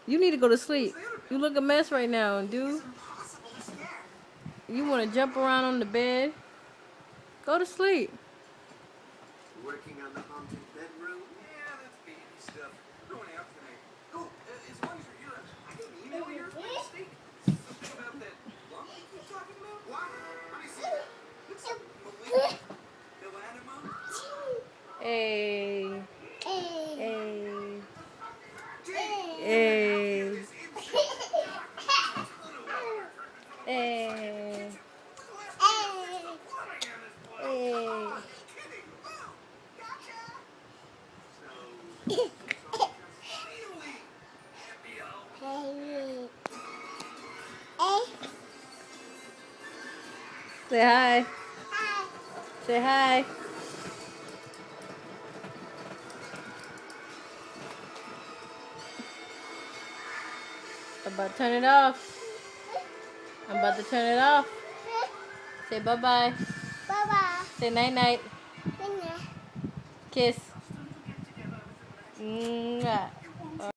You need to go to sleep. You look a mess right now, dude. You want to jump around on the bed? Go to sleep. Working on the haunted bedroom? Yeah, that's baby stuff. We're going out tonight. Oh, as long as you're here, I can email your mistake. Something about that lump you keep talking about? What? Let me see that. Looks malignant. Melanoma? Hey. Hey. Hey. Gee, Hey. this insect. Hey. Hey. Kidding. Oh, gotcha. So, really? Hey. Say hi. Hi. Say hi. I'm about to turn it off. I'm about to turn it off. Say bye-bye. Bye-bye. Say night-night. Good night. Kiss. Mwah.